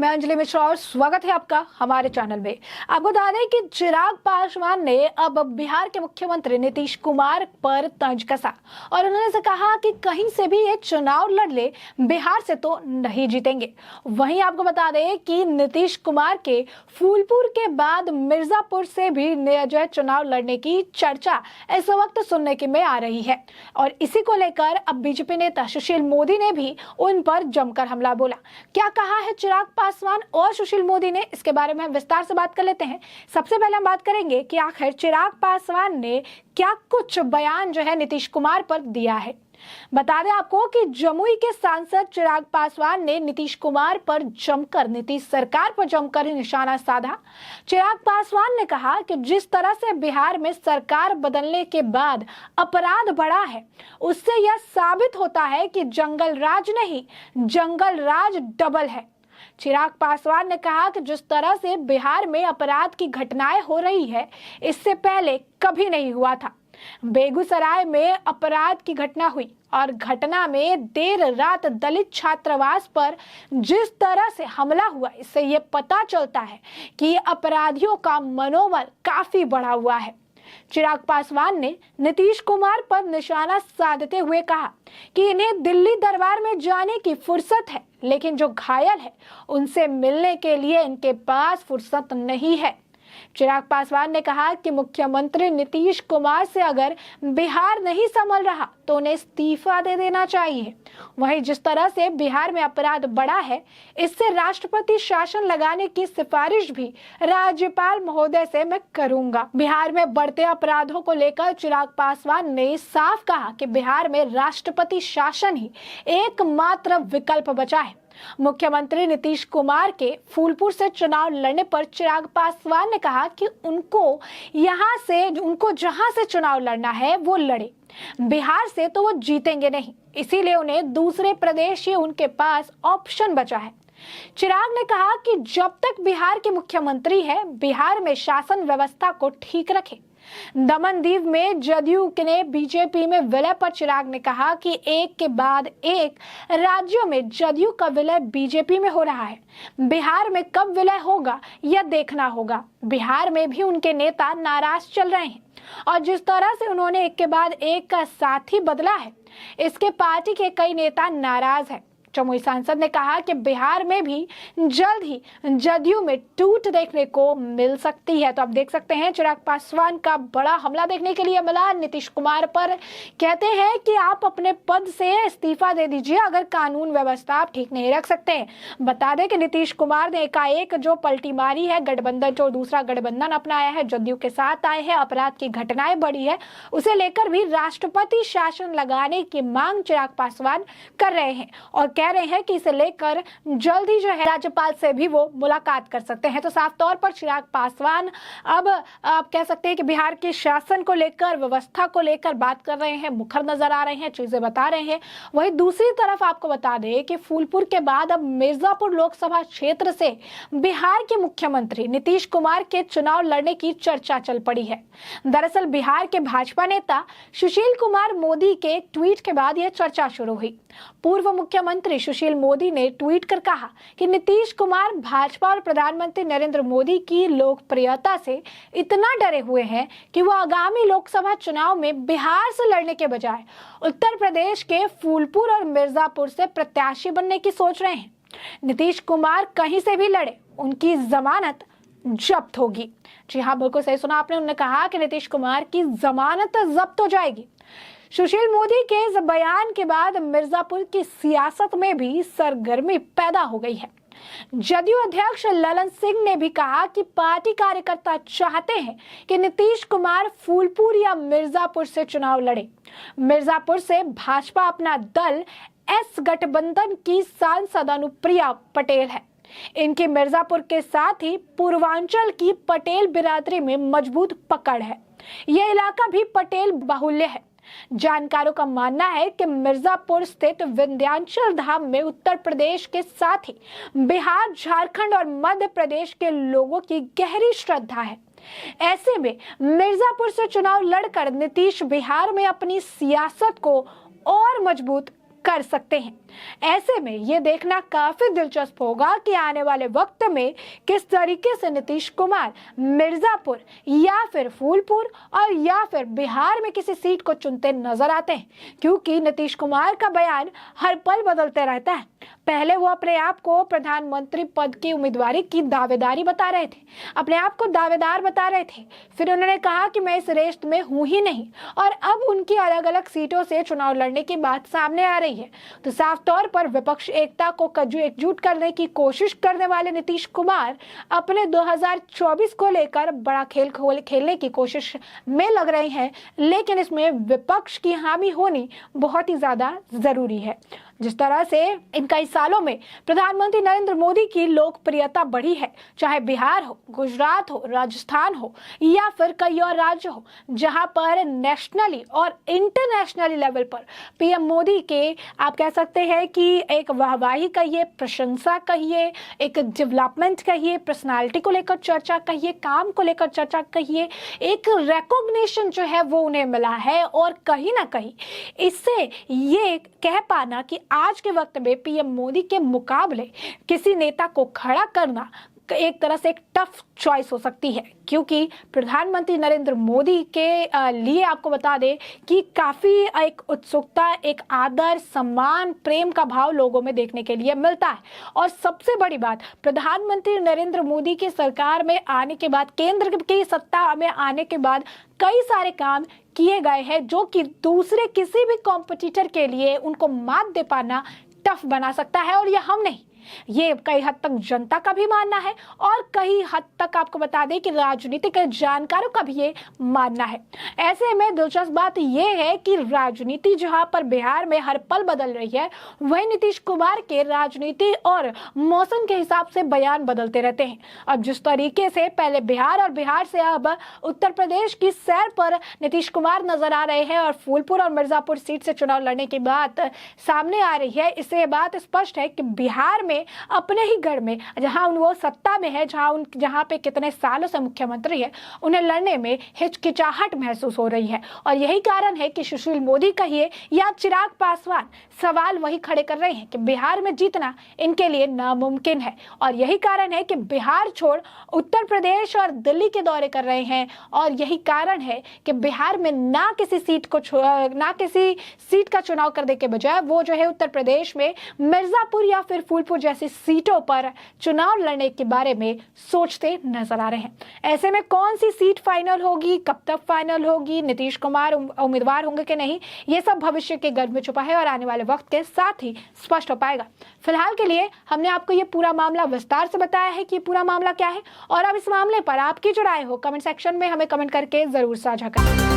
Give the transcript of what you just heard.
मैं अंजलि मिश्रा और स्वागत है आपका हमारे चैनल में। आपको बता दें कि चिराग पासवान ने अब बिहार के मुख्यमंत्री नीतीश कुमार पर तंज कसा और उन्होंने से कहा कि कहीं से भी ये चुनाव लड़ ले, बिहार से तो नहीं जीतेंगे। वहीं आपको बता दें कि नीतीश कुमार के फूलपुर के बाद मिर्जापुर से भी जो है चुनाव लड़ने की चर्चा इस वक्त सुनने की में आ रही है और इसी को लेकर अब बीजेपी नेता सुशील मोदी ने भी उन पर जमकर हमला बोला। क्या कहा है चिराग पासवान और सुशील मोदी ने, इसके बारे में हम विस्तार से बात कर लेते हैं। सबसे पहले हम बात करेंगे कि आखिर चिराग पासवान ने क्या कुछ बयान जो है नीतीश कुमार पर दिया है। बता दें आपको कि जमुई के सांसद चिराग पासवान ने नीतीश कुमार पर जमकर, नीतीश सरकार पर जमकर निशाना साधा। चिराग पासवान ने कहा कि जिस तरह से बिहार में सरकार बदलने के बाद अपराध बढ़ा है, उससे यह साबित होता है कि जंगल राज नहीं, जंगल राज डबल है। चिराग पासवान ने कहा कि जिस तरह से बिहार में अपराध की घटनाएं हो रही है, इससे पहले कभी नहीं हुआ था। बेगूसराय में अपराध की घटना हुई और घटना में देर रात दलित छात्रावास पर जिस तरह से हमला हुआ, इससे ये पता चलता है कि अपराधियों का मनोबल काफी बढ़ा हुआ है। चिराग पासवान ने नीतीश कुमार पर निशाना साधते हुए कहा कि इन्हें दिल्ली दरबार में जाने की फुर्सत है, लेकिन जो घायल है उनसे मिलने के लिए इनके पास फुर्सत नहीं है। चिराग पासवान ने कहा कि मुख्यमंत्री नीतीश कुमार से अगर बिहार नहीं संभल रहा तो उन्हें इस्तीफा दे देना चाहिए। वहीं जिस तरह से बिहार में अपराध बढ़ा है, इससे राष्ट्रपति शासन लगाने की सिफारिश भी राज्यपाल महोदय से मैं करूंगा। बिहार में बढ़ते अपराधों को लेकर चिराग पासवान ने साफ कहा कि बिहार में राष्ट्रपति शासन ही एकमात्र विकल्प बचा है। मुख्यमंत्री नीतीश कुमार के फूलपुर से चुनाव लड़ने पर चिराग पासवान ने कहा कि उनको जहां से चुनाव लड़ना है वो लड़े, बिहार से तो वो जीतेंगे नहीं, इसीलिए उन्हें दूसरे प्रदेश ही उनके पास ऑप्शन बचा है। चिराग ने कहा कि जब तक बिहार के मुख्यमंत्री है, बिहार में शासन व्यवस्था को ठीक रखे। दमनदीव में जदयू ने बीजेपी में विलय पर चिराग ने कहा कि एक के बाद एक राज्यों में जदयू का विलय बीजेपी में हो रहा है। बिहार में कब विलय होगा यह देखना होगा। बिहार में भी उनके नेता नाराज चल रहे हैं और जिस तरह से उन्होंने एक के बाद एक का साथी बदला है, इसके पार्टी के कई नेता नाराज हैं। जमुई सांसद ने कहा कि बिहार में भी जल्द ही जदयू में टूट देखने को मिल सकती है। तो आप देख सकते हैं चिराग पासवान का बड़ा हमला देखने के लिए मिला नीतीश कुमार पर। कहते हैं कि आप अपने पद से इस्तीफा दे दीजिए अगर कानून व्यवस्था आप ठीक नहीं रख सकते हैं। बता दें कि नीतीश कुमार ने एकाएक जो पलटी मारी है, गठबंधन जो दूसरा गठबंधन अपनाया है, जदयू के साथ आए हैं, अपराध की घटनाएं बढ़ी है, उसे लेकर भी राष्ट्रपति शासन लगाने की मांग चिराग पासवान कर रहे हैं और कह रहे हैं कि इसे लेकर जल्द ही जो है राज्यपाल से भी वो मुलाकात कर सकते हैं। तो साफ तौर पर चिराग पासवान अब आप कह सकते हैं कि बिहार के शासन को लेकर, व्यवस्था को लेकर बात कर रहे हैं, मुखर नजर आ रहे हैं, चीजें बता रहे हैं। वहीं दूसरी तरफ आपको बता दें कि फूलपुर के बाद अब मिर्जापुर लोकसभा क्षेत्र से बिहार के मुख्यमंत्री नीतीश कुमार के चुनाव लड़ने की चर्चा चल पड़ी है। दरअसल बिहार के भाजपा नेता सुशील कुमार मोदी के ट्वीट के बाद यह चर्चा शुरू हुई। पूर्व मुख्यमंत्री सुशील मोदी ने ट्वीट कर कहा कि नीतीश कुमार भाजपा और प्रधानमंत्री नरेंद्र मोदी की लोकप्रियता से इतना डरे हुए हैं कि वो आगामी लोकसभा चुनाव में बिहार से लड़ने के बजाय उत्तर प्रदेश के फूलपुर और मिर्जापुर से प्रत्याशी बनने की सोच रहे हैं। नीतीश कुमार कहीं से भी लड़े, उनकी जमानत जब्त होगी। जी हाँ, बिल्कुल सही सुना आपने। उन्होंने कहा कि नीतीश कुमार की जमानत जब्त हो जाएगी। सुशील मोदी के इस बयान के बाद मिर्जापुर की सियासत में भी सरगर्मी पैदा हो गई है। जदयू अध्यक्ष ललन सिंह ने भी कहा कि पार्टी कार्यकर्ता चाहते हैं कि नीतीश कुमार फूलपुर या मिर्जापुर से चुनाव लड़े। मिर्जापुर से भाजपा अपना दल एस गठबंधन की सांसद अनुप्रिया पटेल है। इनकी मिर्जापुर के साथ ही पूर्वांचल की पटेल बिरादरी में मजबूत पकड़ है। यह इलाका भी पटेल बाहुल्य है। जानकारों का मानना है कि मिर्जापुर स्थित विंध्याचल धाम में उत्तर प्रदेश के साथ ही बिहार, झारखंड और मध्य प्रदेश के लोगों की गहरी श्रद्धा है। ऐसे में मिर्जापुर से चुनाव लड़कर नीतीश बिहार में अपनी सियासत को और मजबूत कर सकते हैं। ऐसे में ये देखना काफी दिलचस्प होगा कि आने वाले वक्त में किस तरीके से नीतीश कुमार मिर्जापुर या फिर फूलपुर और या फिर बिहार में किसी सीट को चुनते नजर आते हैं, क्योंकि नीतीश कुमार का बयान हर पल बदलते रहता है। पहले वो अपने आप को प्रधानमंत्री पद की उम्मीदवारी की दावेदारी बता रहे थे, अपने आप को दावेदार बता रहे थे, फिर उन्होंने कहा कि मैं इस रेस में हूं ही नहीं, और अब उनकी अलग अलग सीटों से चुनाव लड़ने की बात सामने आ रही है। तो साफ तौर पर विपक्ष एकता को एकजुट करने की कोशिश करने वाले नीतीश कुमार अपने 2024 को लेकर बड़ा खेल खेलने की कोशिश में लग रहे हैं, लेकिन इसमें विपक्ष की हामी होनी बहुत ही ज्यादा जरूरी है। जिस तरह से इन कई सालों में प्रधानमंत्री नरेंद्र मोदी की लोकप्रियता बढ़ी है, चाहे बिहार हो, गुजरात हो, राजस्थान हो या फिर कई और राज्य हो, जहां पर नेशनली और इंटरनेशनली लेवल पर पीएम मोदी के आप कह सकते हैं कि एक वाहवाही कहिए, प्रशंसा कहिए, एक डेवलपमेंट कहिए, पर्सनालिटी को लेकर चर्चा कहिए, काम को लेकर चर्चा कहिए, एक रिकॉग्निशन जो है वो उन्हें मिला है। और कहीं ना कहीं इससे ये कह पाना कि आज के वक्त में पीएम मोदी के मुकाबले किसी नेता को खड़ा करना एक तरह से एक टफ चॉइस हो सकती है, क्योंकि प्रधानमंत्री नरेंद्र मोदी के लिए आपको बता दें कि काफी एक उत्सुकता, एक आदर, सम्मान, प्रेम का भाव लोगों में देखने के लिए मिलता है। और सबसे बड़ी बात, प्रधानमंत्री नरेंद्र मोदी की सरकार में आने के बाद, केंद्र की सत्ता में आने के बाद कई सारे काम किए गए हैं जो कि दूसरे किसी भी कॉम्पिटिटर के लिए उनको मात दे पाना टफ बना सकता है। और यह हम नहीं, ये कई हद तक जनता का भी मानना है और कई हद तक आपको बता दें कि राजनीतिक जानकारों का भी ये मानना है। ऐसे में दिलचस्प बात यह है कि राजनीति जहां पर बिहार में हर पल बदल रही है, वहीं नीतीश कुमार के राजनीति और मौसम के हिसाब से बयान बदलते रहते हैं। अब जिस तरीके से पहले बिहार और बिहार से अब उत्तर प्रदेश की सैर पर नीतीश कुमार नजर आ रहे हैं और फूलपुर और मिर्जापुर सीट से चुनाव लड़ने की बात सामने आ रही है, इससे ये बात स्पष्ट है कि बिहार में अपने ही गढ़ में जहां वो सत्ता में है, जहां पे कितने सालों से मुख्यमंत्री है, उन्हें लड़ने में हिचकिचाहट महसूस हो रही है। और यही कारण है कि सुशील मोदी कहिए या चिराग पासवान सवाल वही खड़े कर रहे हैं कि बिहार में जीतना इनके लिए नामुमकिन है। और यही कारण है कि बिहार छोड़ उत्तर प्रदेश और दिल्ली के दौरे कर रहे हैं। और यही कारण है कि बिहार में ना किसी सीट का चुनाव करने के बजाय वो जो है उत्तर प्रदेश में मिर्जापुर या फिर फूलपुर जैसी सीटों पर चुनाव लड़ने के बारे में सोचते नजर आ रहे हैं। ऐसे में कौन सी सीट फाइनल होगी, कब तक फाइनल होगी, नीतीश कुमार उम्मीदवार होंगे कि नहीं, ये सब भविष्य के गर्भ में छुपा है और आने वाले वक्त के साथ ही स्पष्ट हो पाएगा। फिलहाल के लिए हमने आपको ये पूरा मामला विस्तार से बताया है कि पूरा मामला क्या है, और अब इस मामले पर आपकी जो राय हो कमेंट सेक्शन में हमें कमेंट करके जरूर साझा करें।